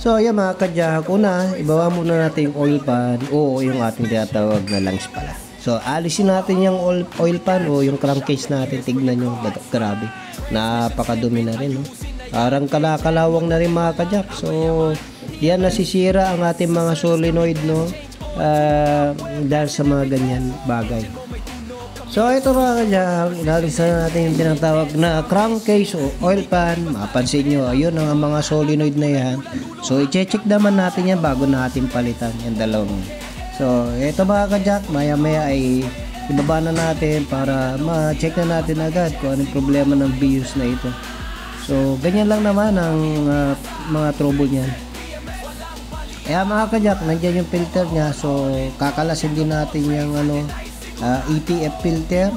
So ayan mga kadyak, una, ibawa muna natin yung oil pan o yung ating tinatawag na lungs pala. So alisin natin yung oil pan o yung crankcase natin. Tignan nyo, grabe, napakadumi na rin, no? Parang kalakalawang na rin mga kadyak. So yan, nasisira ang ating mga solenoid, no? Dahil sa mga ganyan bagay. So ito mga kadyak, inalisan natin yung tinatawag na crankcase o oil pan. Mapansin nyo, ayun ang mga solenoid na yan. So i-check naman natin yan bago natin palitan yung dalawang. So ito mga kadyak, maya maya ay ibaba na natin para ma-check na natin agad kung anong problema ng BIOS na ito. So ganyan lang naman ang mga trouble niyan. Kaya mga kadyak, nandiyan yung filter niya. So kakalasin din natin yung EPF filter,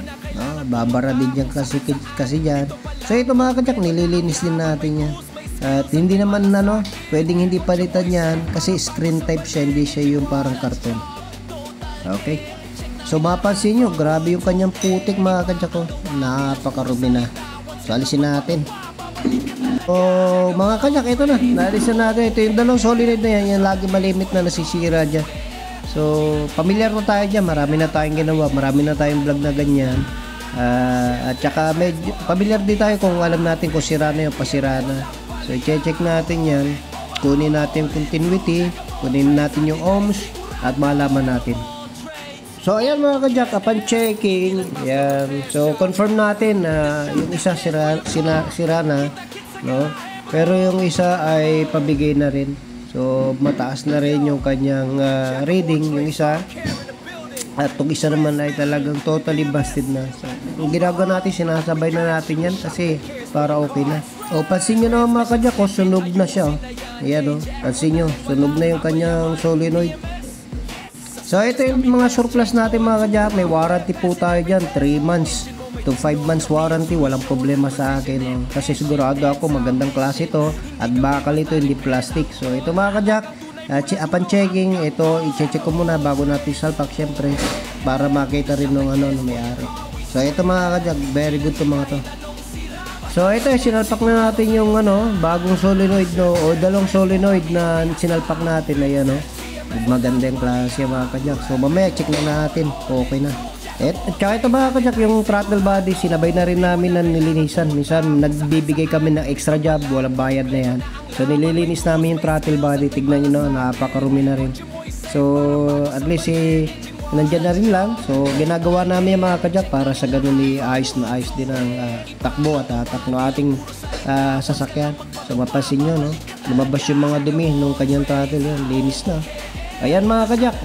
babara din yan kasi dyan. So ito mga kadyak, nililinis din natin yan. At hindi naman pwedeng hindi palitan yan kasi screen type siya, hindi siya yung parang karton. Okay, so mapansin nyo, grabe yung kanyang putik mga kadyak ko, napakarumi na. So alisin natin. So mga kadyak, ito na, naalisan natin. Ito yung dalawang solenoid na yan, yung lagi malimit na nasisira dyan. So, familiar na tayo dyan. Marami na tayong ginawa. Marami na tayong vlog na ganyan. At saka, medyo familiar din tayo kung alam natin kung sira na yung pasira na. So, i-check natin yan. Kunin natin yung continuity. Kunin natin yung ohms. At malaman natin. So, ayan mga kadyak. Upon checking, yan. So, confirm natin na yung isa sira na. No? Pero yung isa ay pabigay na rin. So mataas na rin yung kanyang reading, yung isa. At itong isa naman ay talagang totally busted na. So yung ginagawa natin, sinasabay na natin yan kasi para okay na. O pansin nyo naman mga kadyak, sunog na siya. Ayan, pansin nyo, sunog na yung kanyang solenoid. So ito yung mga surplus natin mga kadyak. May warranty po tayo dyan, 3 months to 5 months warranty, walang problema sa akin, kasi sigurado ako magandang klase ito at bakal ito, hindi plastic. So ito mga kadyak, upon checking, ito i-check ko muna bago natin salpak syempre para makita rin ng may-ari. So ito mga kadyak, very good to mga to. So ito, sinalpak na natin yung bagong solenoid, o dalawang solenoid na sinalpak natin. Ayan, magandang klase mga kadyak. So mamaya check na natin, okay na. At saka ito mga kadyak, yung throttle body, sinabay na rin namin ng nilinisan. Minsan nagbibigay kami ng extra job, walang bayad na yan. So nililinis namin yung throttle body. Tignan nyo napakarumi na rin. So at least nandyan na rin lang. So ginagawa namin yung mga kadyak para sa ganun ayos na ayos din ang takbo at hatak ng ating sasakyan. So mapasin nyo, lumabas yung mga dumi nung kanyang throttle, yan, linis na. Ayan mga kadyak,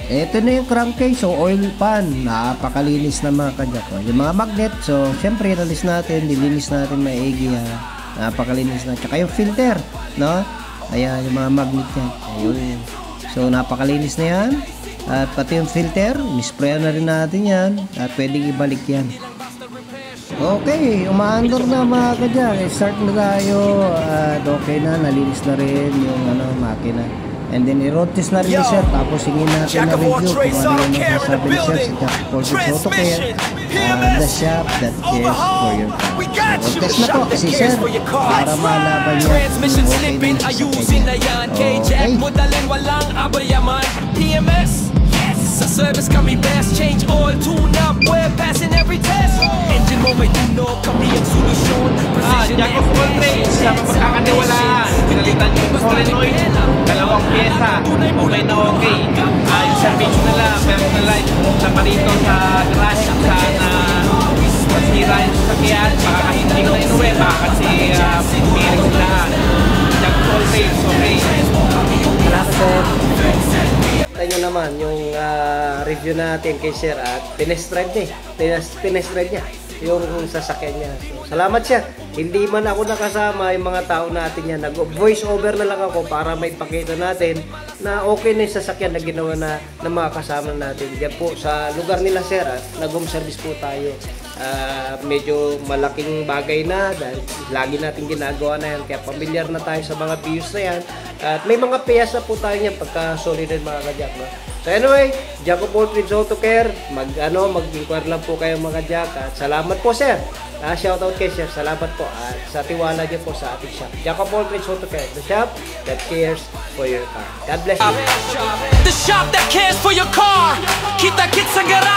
ito na yung crankcase o oil pan, napakalinis na mga kadyak. Yung mga magnet, so syempre nalis natin, dilinis natin maigi, napakalinis na. Tsaka yung filter, ayan yung mga magnet yan, ayun. So napakalinis na yan. At pati yung filter, nisprayan na rin natin yan at pwedeng ibalik yan. Okay, umaandar na mga kadyak, start na tayo. At okay na, nalinis na rin yung makina. And then i-road test na rin ni sir, tapos hingin natin na review kung ano yung masasabi ni sir sa Jack Forces AutoCare, the shop that cares for your car. So, road test na po si sir para malaban niya kung okay din sa kanya. Sa service kami best, change oil, tune up, we're passing every test. Engine mo may tunog, kami ang solusyon. Jack of all trades, sa magkakaniwalaan. Pinalitan yung solenoid, dalawang pyesa, okay na okay. Yung service na lang, pero na light, sa parito sa garage, sana masira yung sasakyan, baka hindi ko na inuwi, baka kasi pumirik sila. Jack of all trades, okay. Salamat sir. Ito nyo naman yung review natin kay sir at tinest-drive niya yung sasakyan niya. So, salamat siya. Hindi man ako nakasama, yung mga tao natin yan, nag-voice over na lang ako para may pakita natin na okay na yung sasakyan na ginawa na ng mga kasama natin. Diyan po sa lugar nila sir at nag-home service po tayo. Medyo malaking bagay na dahil lagi natin ginagawa na yan, kaya pamilyar na tayo sa mga BIOS na yan. At may mga piyesa po tayo niyan pagka solid mga ka-jack, no? So anyway, Jack of all trades auto care, mag-inquire lang po kayo mga jack. At salamat po sir. Shoutout kay sir. Salamat po at sa tiwala niyo po sa ating shop. Jack of all trades auto care, the shop that cares for your car. God bless you. The shop that cares for your car. Kita kits sa garage.